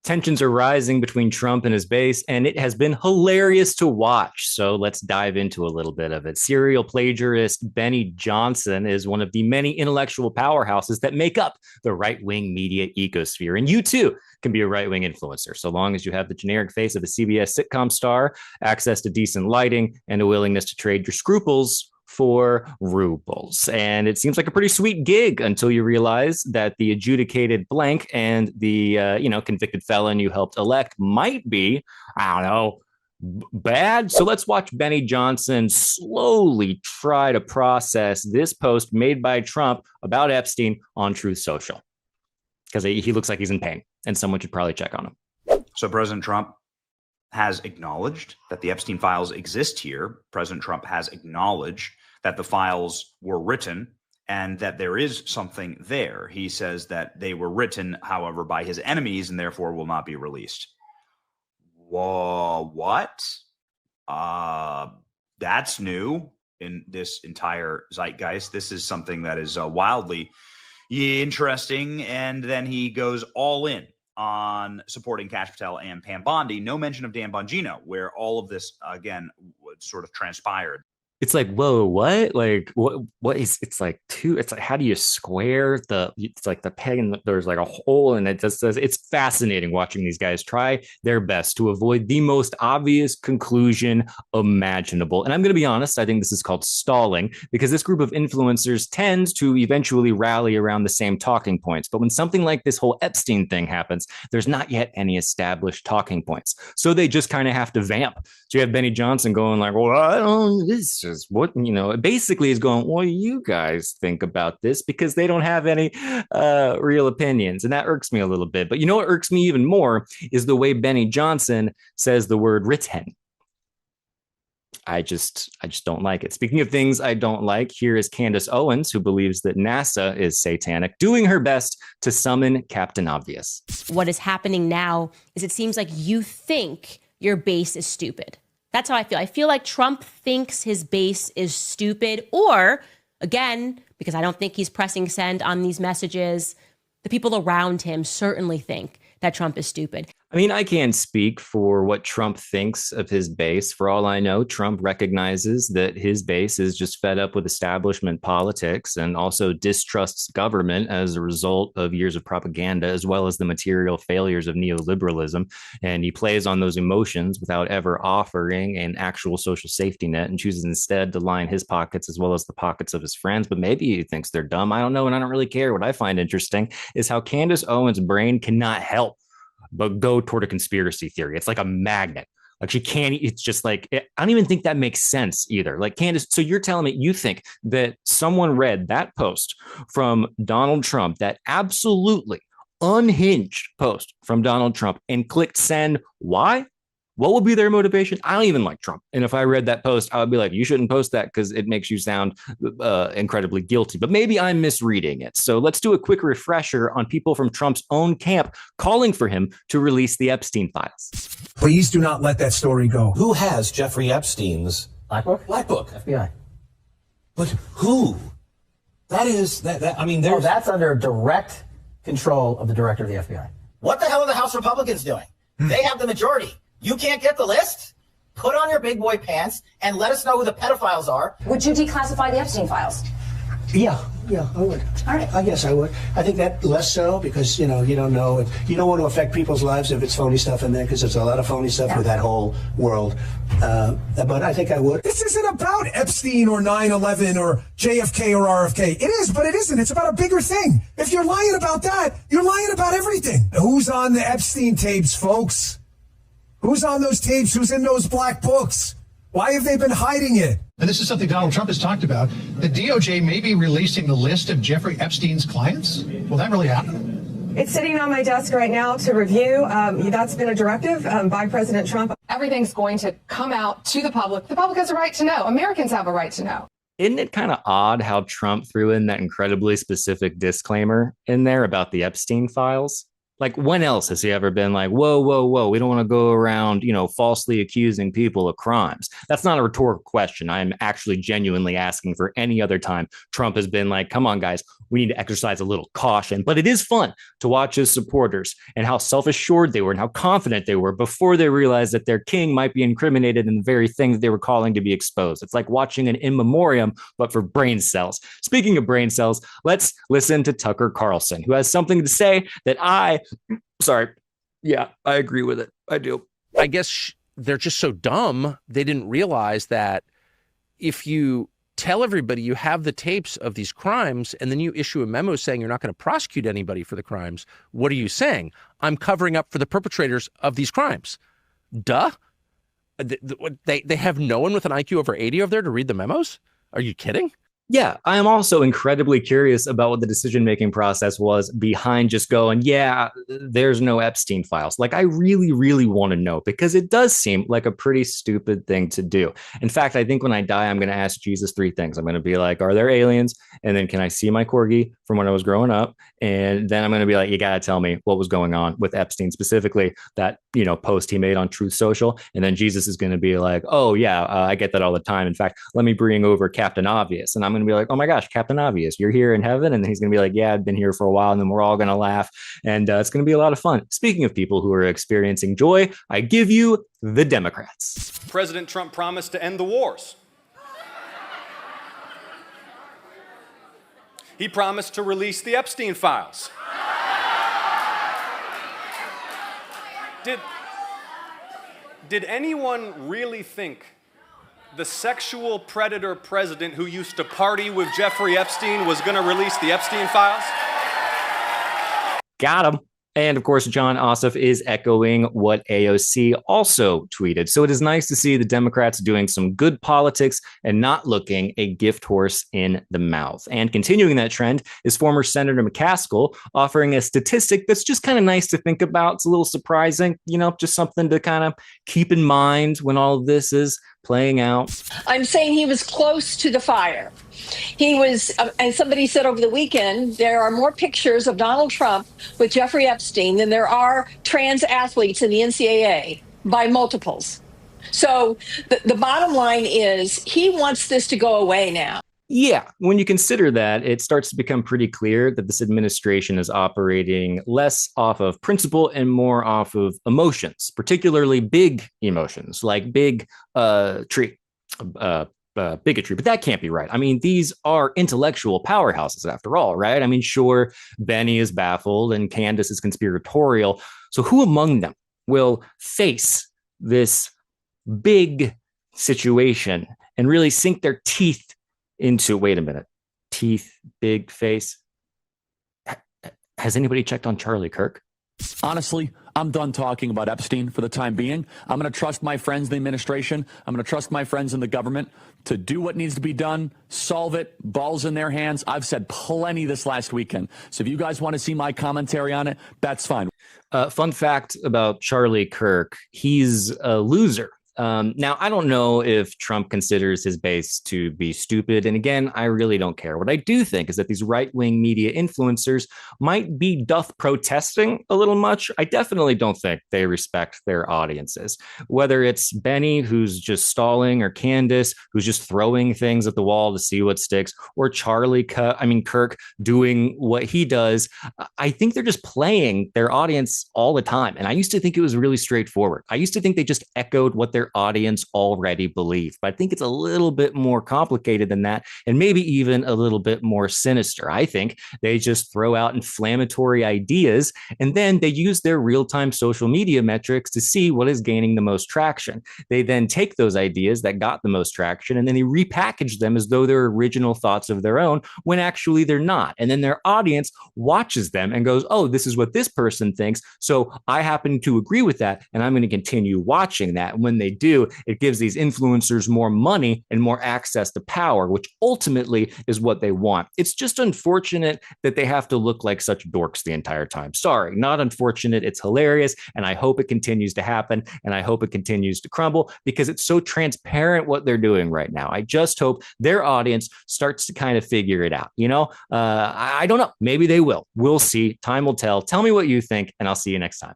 Tensions are rising between Trump and his base, and it has been hilarious to watch. So let's dive into a little bit of it. Serial plagiarist Benny Johnson is one of the many intellectual powerhouses that make up the right-wing media ecosphere. And you too can be a right-wing influencer, so long as you have the generic face of a CBS sitcom star, access to decent lighting, and a willingness to trade your scruples for rubles. And it seems like a pretty sweet gig until you realize that the adjudicated blank and the convicted felon you helped elect might be, I don't know, bad. So let's watch Benny Johnson slowly try to process this post made by Trump about Epstein on Truth Social, because he looks like he's in pain and someone should probably check on him. So President Trump has acknowledged that the Epstein files exist here. President Trump has acknowledged that the files were written and that there is something there. He says that they were written, however, by his enemies and therefore will not be released. Whoa, what? That's new in this entire zeitgeist. This is something that is wildly interesting. And then he goes all in on supporting Kash Patel and Pam Bondi. No mention of Dan Bongino, where all of this, again, sort of transpired. It's like, whoa, what? Like, what is, it's like, how do you square it's like the peg and there's like a hole and it just says, it's fascinating watching these guys try their best to avoid the most obvious conclusion imaginable. And I'm going to be honest, I think this is called stalling, because this group of influencers tends to eventually rally around the same talking points. But when something like this whole Epstein thing happens, there's not yet any established talking points. So they just kind of have to vamp. So you have Benny Johnson going like, well, I don't, this is what, basically is going, what do you guys think about this? Because they don't have any real opinions. And that irks me a little bit. But you know what irks me even more is the way Benny Johnson says the word written. I just don't like it. Speaking of things I don't like, here is Candace Owens, who believes that NASA is satanic, doing her best to summon Captain Obvious. What is happening now is it seems like you think your base is stupid. That's how I feel. I feel like Trump thinks his base is stupid, or again, because I don't think he's pressing send on these messages, the people around him certainly think that Trump is stupid. I mean, I can't speak for what Trump thinks of his base. For all I know, Trump recognizes that his base is just fed up with establishment politics and also distrusts government as a result of years of propaganda, as well as the material failures of neoliberalism. And he plays on those emotions without ever offering an actual social safety net, and chooses instead to line his pockets as well as the pockets of his friends. But maybe he thinks they're dumb. I don't know. And I don't really care. What I find interesting is how Candace Owens' brain cannot help but go toward a conspiracy theory. It's like a magnet. Like she can't, it's just like, I don't even think that makes sense either. Like Candace, so you're telling me you think that someone read that post from Donald Trump, that absolutely unhinged post from Donald Trump, and clicked send? Why? What would be their motivation? I don't even like Trump. And if I read that post, I would be like, you shouldn't post that because it makes you sound incredibly guilty. But maybe I'm misreading it. So let's do a quick refresher on people from Trump's own camp calling for him to release the Epstein files. Please do not let that story go. Who has Jeffrey Epstein's Black Book? Black Book? FBI. But who? That is, I mean, there's... Oh, that's under direct control of the director of the FBI. What the hell are the House Republicans doing? They have the majority. You can't get the list? Put on your big boy pants and let us know who the pedophiles are. Would you declassify the Epstein files? Yeah, I would. All right. I guess I would. I think that less so because, you don't know. You don't want to affect people's lives if it's phony stuff in there, because there's a lot of phony stuff with that whole world. But I think I would. This isn't about Epstein or 9/11 or JFK or RFK. It is, but it isn't. It's about a bigger thing. If you're lying about that, you're lying about everything. Who's on the Epstein tapes, folks? Who's on those tapes? Who's in those black books? Why have they been hiding it? And this is something Donald Trump has talked about. The DOJ may be releasing the list of Jeffrey Epstein's clients. Will that really happen? It's sitting on my desk right now to review. That's been a directive by President Trump. Everything's going to come out to the public. The public has a right to know. Americans have a right to know. Isn't it kind of odd how Trump threw in that incredibly specific disclaimer in there about the Epstein files? Like, when else has he ever been like, whoa, whoa, whoa, we don't want to go around, falsely accusing people of crimes? That's not a rhetorical question. I'm actually genuinely asking for any other time Trump has been like, come on, guys, we need to exercise a little caution. But it is fun to watch his supporters and how self-assured they were and how confident they were before they realized that their king might be incriminated in the very thing that they were calling to be exposed. It's like watching an in memoriam, but for brain cells. Speaking of brain cells, let's listen to Tucker Carlson, who has something to say that yeah, I agree with it. I do. I guess they're just so dumb. They didn't realize that if you tell everybody you have the tapes of these crimes and then you issue a memo saying you're not going to prosecute anybody for the crimes, what are you saying? I'm covering up for the perpetrators of these crimes. Duh. They have no one with an IQ over 80 over there to read the memos? Are you kidding? Yeah, I am also incredibly curious about what the decision-making process was behind just going, yeah, there's no Epstein files. Like, I really, really want to know, because it does seem like a pretty stupid thing to do. In fact, I think when I die, I'm going to ask Jesus 3 things. I'm going to be like, are there aliens? And then can I see my corgi from when I was growing up? And then I'm going to be like, you got to tell me what was going on with Epstein, specifically that, post he made on Truth Social. And then Jesus is going to be like, oh, yeah, I get that all the time. In fact, let me bring over Captain Obvious. And I'm going to be like, oh my gosh, Captain Obvious, you're here in heaven. And then he's going to be like, yeah, I've been here for a while. And then we're all going to laugh. And it's going to be a lot of fun. Speaking of people who are experiencing joy, I give you the Democrats. President Trump promised to end the wars. He promised to release the Epstein files. Did anyone really think the sexual predator president who used to party with Jeffrey Epstein was going to release the Epstein files? Got him. And of course, John Ossoff is echoing what AOC also tweeted. So it is nice to see the Democrats doing some good politics and not looking a gift horse in the mouth. And continuing that trend is former Senator McCaskill offering a statistic that's just kind of nice to think about. It's a little surprising, just something to kind of keep in mind when all of this is playing out. I'm saying he was close to the fire. He was, and somebody said over the weekend, there are more pictures of Donald Trump with Jeffrey Epstein than there are trans athletes in the NCAA by multiples. So the bottom line is he wants this to go away now. Yeah, when you consider that, it starts to become pretty clear that this administration is operating less off of principle and more off of emotions, particularly big emotions like bigotry. But that can't be right. I mean, these are intellectual powerhouses after all, right? I mean, sure, Benny is baffled and Candace is conspiratorial. So who among them will face this big situation and really sink their teeth into, wait a minute, teeth, big face? Has anybody checked on Charlie Kirk? Honestly, I'm done talking about Epstein for the time being. I'm going to trust my friends in the administration. I'm going to trust my friends in the government to do what needs to be done, solve it, balls in their hands. I've said plenty this last weekend. So if you guys want to see my commentary on it, that's fine. Fun fact about Charlie Kirk, he's a loser. Now, I don't know if Trump considers his base to be stupid. And again, I really don't care. What I do think is that these right-wing media influencers might be protesting a little much. I definitely don't think they respect their audiences. Whether it's Benny, who's just stalling, or Candace, who's just throwing things at the wall to see what sticks, or Kirk doing what he does, I think they're just playing their audience all the time. And I used to think it was really straightforward. I used to think they just echoed what their audience already believed. But I think it's a little bit more complicated than that, and maybe even a little bit more sinister. I think they just throw out inflammatory ideas, and then they use their real-time social media metrics to see what is gaining the most traction. They then take those ideas that got the most traction, and then they repackage them as though they're original thoughts of their own, when actually they're not. And then their audience watches them and goes, oh, this is what this person thinks, so I happen to agree with that, and I'm going to continue watching that. When they do, it gives these influencers more money and more access to power, which ultimately is what they want. It's just unfortunate that they have to look like such dorks the entire time. Sorry, not unfortunate. It's hilarious. And I hope it continues to happen. And I hope it continues to crumble because it's so transparent what they're doing right now. I just hope their audience starts to kind of figure it out. I don't know. Maybe they will. We'll see. Time will tell. Tell me what you think, and I'll see you next time.